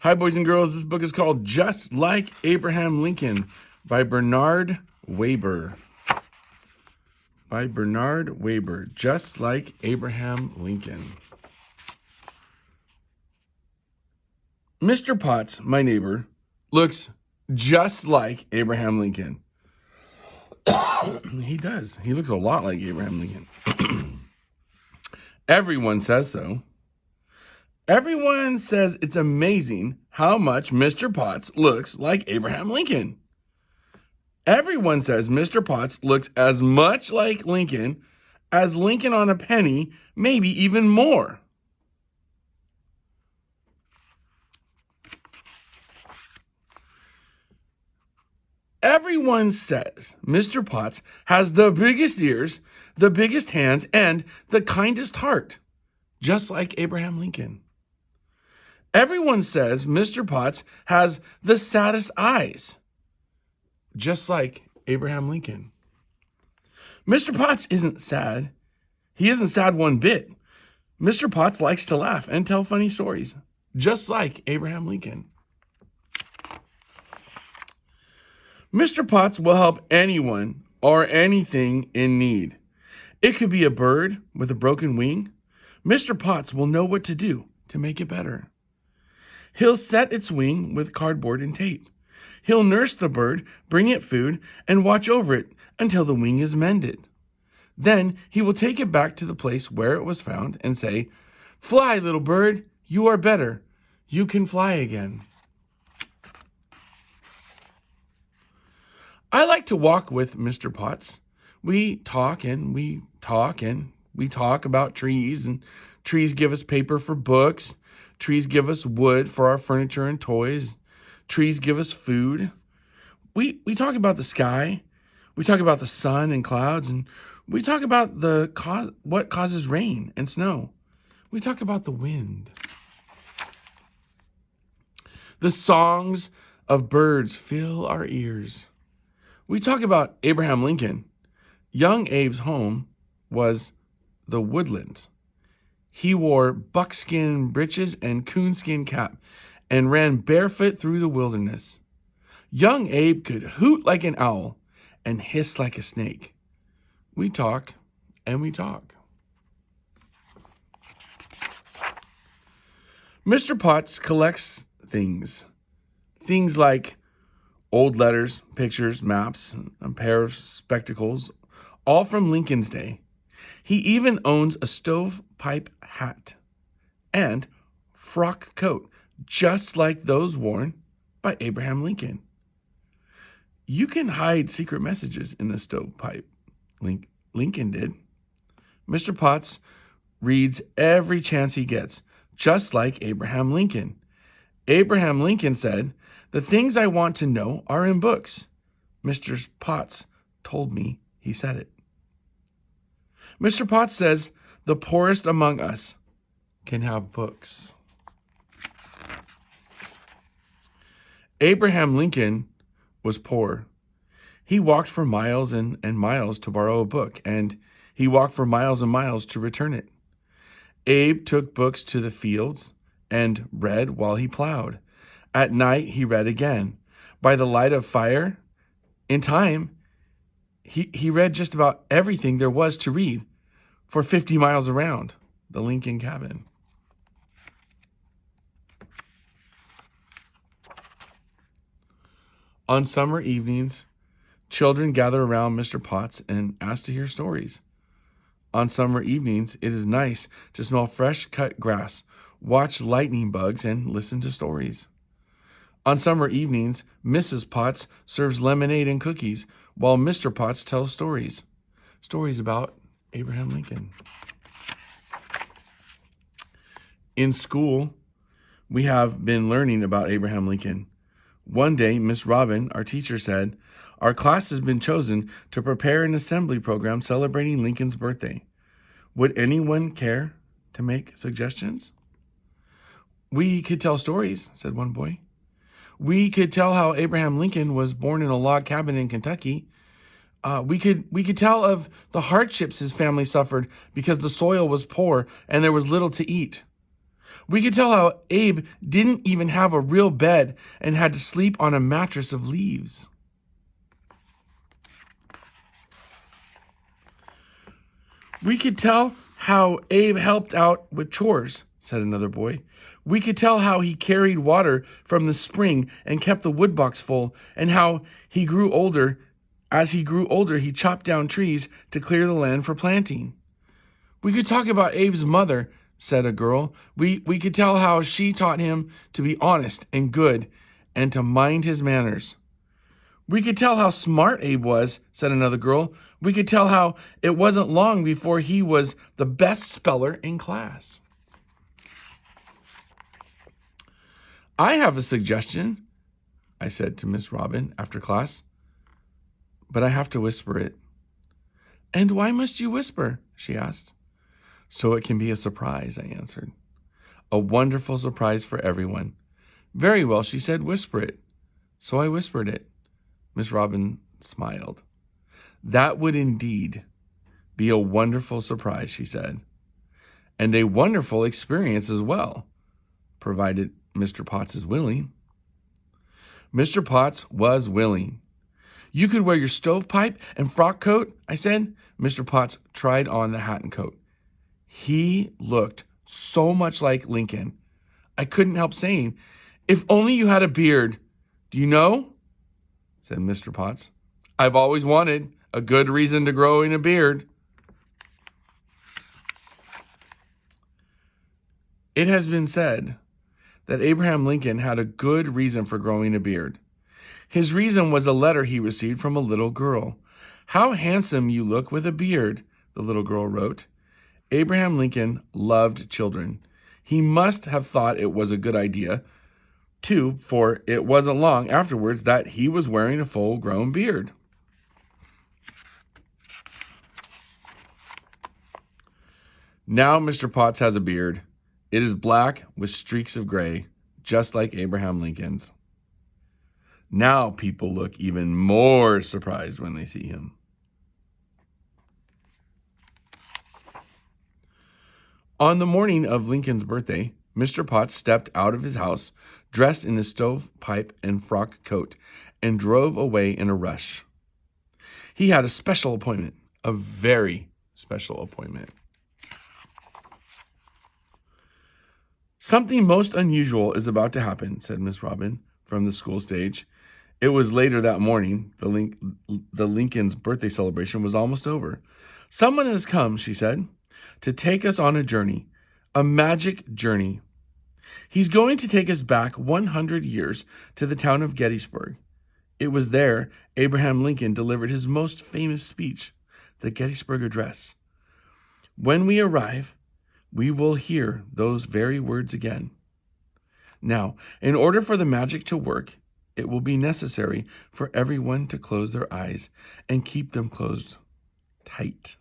Hi, boys and girls. This book is called Just Like Abraham Lincoln by Bernard Waber. By Bernard Waber. Just Like Abraham Lincoln. Mr. Potts, my neighbor, looks just like Abraham Lincoln. He does. He looks a lot like Abraham Lincoln. Everyone says so. Everyone says it's amazing how much Mr. Potts looks like Abraham Lincoln. Everyone says Mr. Potts looks as much like Lincoln as Lincoln on a penny, maybe even more. Everyone says Mr. Potts has the biggest ears, the biggest hands, and the kindest heart, just like Abraham Lincoln. Everyone says Mr. Potts has the saddest eyes, just like Abraham Lincoln. Mr. Potts isn't sad. He isn't sad one bit. Mr. Potts likes to laugh and tell funny stories, just like Abraham Lincoln. Mr. Potts will help anyone or anything in need. It could be a bird with a broken wing. Mr. Potts will know what to do to make it better. He'll set its wing with cardboard and tape. He'll nurse the bird, bring it food, and watch over it until the wing is mended. Then he will take it back to the place where it was found and say, "Fly, little bird, you are better. You can fly again." I like to walk with Mr. Potts. We talk and we talk and we talk about trees, and trees give us paper for books. Trees give us wood for our furniture and toys. Trees give us food. We talk about the sky. We talk about the sun and clouds, and we talk about what causes rain and snow. We talk about the wind. The songs of birds fill our ears. We talk about Abraham Lincoln. Young Abe's home was the woodlands. He wore buckskin breeches and coonskin cap and ran barefoot through the wilderness. Young Abe could hoot like an owl and hiss like a snake. We talk and we talk. Mr. Potts collects things. Things like old letters, pictures, maps, a pair of spectacles, all from Lincoln's day. He even owns a stovepipe hat and frock coat, just like those worn by Abraham Lincoln. You can hide secret messages in a stovepipe. Lincoln did. Mr. Potts reads every chance he gets, just like Abraham Lincoln. Abraham Lincoln said, "The things I want to know are in books." Mr. Potts told me he said it. Mr. Potts says the poorest among us can have books. Abraham Lincoln was poor. He walked for miles and miles to borrow a book, and he walked for miles and miles to return it. Abe took books to the fields and read while he plowed. At night, he read again. By the light of fire, in time, he read just about everything there was to read for 50 miles around the Lincoln cabin. On summer evenings, children gather around Mr. Potts and ask to hear stories. On summer evenings, it is nice to smell fresh cut grass, watch lightning bugs, and listen to stories. On summer evenings, Mrs. Potts serves lemonade and cookies while Mr. Potts tells stories. Stories about Abraham Lincoln. In school, we have been learning about Abraham Lincoln. One day, Miss Robin, our teacher, said, "Our class has been chosen to prepare an assembly program celebrating Lincoln's birthday. Would anyone care to make suggestions?" "We could tell stories," said one boy. "We could tell how Abraham Lincoln was born in a log cabin in Kentucky. We could tell of the hardships his family suffered because the soil was poor and there was little to eat. We could tell how Abe didn't even have a real bed and had to sleep on a mattress of leaves. We could tell how Abe helped out with chores, said another boy. We could tell how he carried water from the spring and kept the woodbox full, and how he grew older. As he grew older, he chopped down trees to clear the land for planting. We could talk about Abe's mother, said a girl. We could tell how she taught him to be honest and good and to mind his manners. We could tell how smart Abe was, said another girl. We could tell how it wasn't long before he was the best speller in class. I have a suggestion, I said to Miss Robin after class, but I have to whisper it. And why must you whisper? She asked. So it can be a surprise, I answered. A wonderful surprise for everyone. Very well, she said, whisper it. So I whispered it. Miss Robin smiled. That would indeed be a wonderful surprise, she said, and a wonderful experience as well, provided Mr. Potts is willing. Mr. Potts was willing. You could wear your stovepipe and frock coat, I said. Mr. Potts tried on the hat and coat. He looked so much like Lincoln. I couldn't help saying, if only you had a beard. Do you know? Said Mr. Potts. I've always wanted a good reason to grow in a beard. It has been said that Abraham Lincoln had a good reason for growing a beard. His reason was a letter he received from a little girl. How handsome you look with a beard, the little girl wrote. Abraham Lincoln loved children. He must have thought it was a good idea, too, for it wasn't long afterwards that he was wearing a full-grown beard. Now Mr. Potts has a beard. It is black with streaks of gray, just like Abraham Lincoln's. Now people look even more surprised when they see him. On the morning of Lincoln's birthday, Mr. Potts stepped out of his house, dressed in his stovepipe and frock coat, and drove away in a rush. He had a special appointment, a very special appointment. Something most unusual is about to happen, said Miss Robin from the school stage. It was later that morning. The Lincoln's birthday celebration was almost over. Someone has come, she said, to take us on a journey, a magic journey. He's going to take us back 100 years to the town of Gettysburg. It was there Abraham Lincoln delivered his most famous speech, the Gettysburg Address. When we arrive, we will hear those very words again. Now, in order for the magic to work, it will be necessary for everyone to close their eyes and keep them closed tight.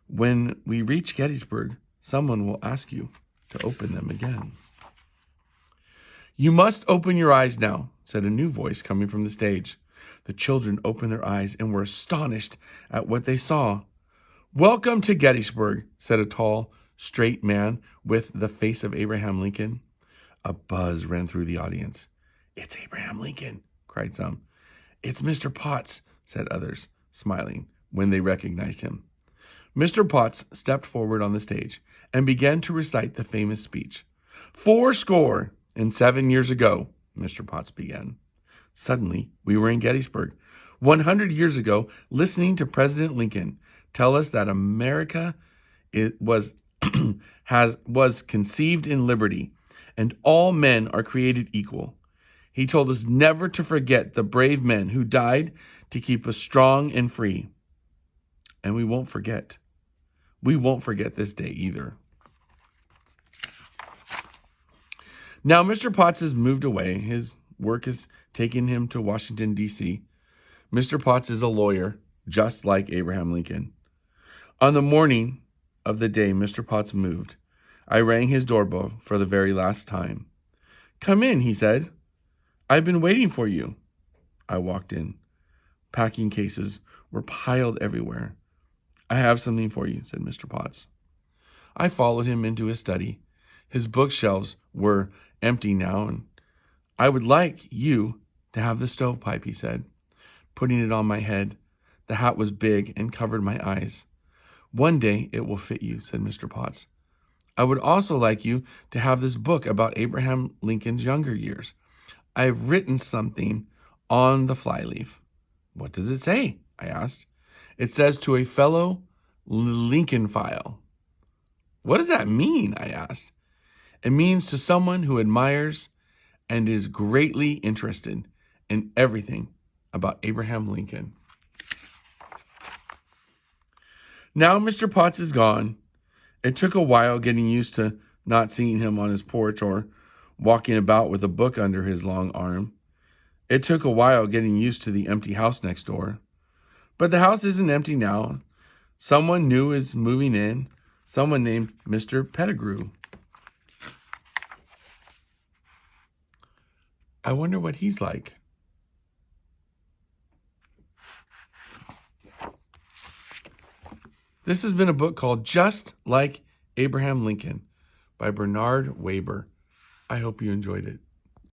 When we reach Gettysburg, someone will ask you to open them again. You must open your eyes now, said a new voice coming from the stage. The children opened their eyes and were astonished at what they saw. Welcome to Gettysburg, said a tall, straight man with the face of Abraham Lincoln. A buzz ran through the audience. It's Abraham Lincoln, cried some. It's Mr. Potts, said others, smiling when they recognized him. Mr. Potts stepped forward on the stage and began to recite the famous speech. 407 years ago, Mr. Potts began. Suddenly, we were in Gettysburg, 100 years ago, listening to President Lincoln tell us that America was conceived in liberty, and all men are created equal. He told us never to forget the brave men who died to keep us strong and free. And we won't forget. We won't forget this day either. Now, Mr. Potts has moved away. His work has taken him to Washington, D.C. Mr. Potts is a lawyer, just like Abraham Lincoln. On the morning of the day Mr. Potts moved, I rang his doorbell for the very last time. Come in, he said. I've been waiting for you. I walked in. Packing cases were piled everywhere. I have something for you, said Mr. Potts. I followed him into his study. His bookshelves were empty now, and I would like you to have the stovepipe, he said, putting it on my head. The hat was big and covered my eyes. One day it will fit you, said Mr. Potts. I would also like you to have this book about Abraham Lincoln's younger years. I've written something on the flyleaf. What does it say? I asked. It says, to a fellow Lincolnophile. What does that mean? I asked. It means to someone who admires and is greatly interested in everything about Abraham Lincoln. Now Mr. Potts is gone. It took a while getting used to not seeing him on his porch or walking about with a book under his long arm. It took a while getting used to the empty house next door. But the house isn't empty now. Someone new is moving in, someone named Mr. Pettigrew. I wonder what he's like. This has been a book called Just Like Abraham Lincoln by Bernard Waber. I hope you enjoyed it.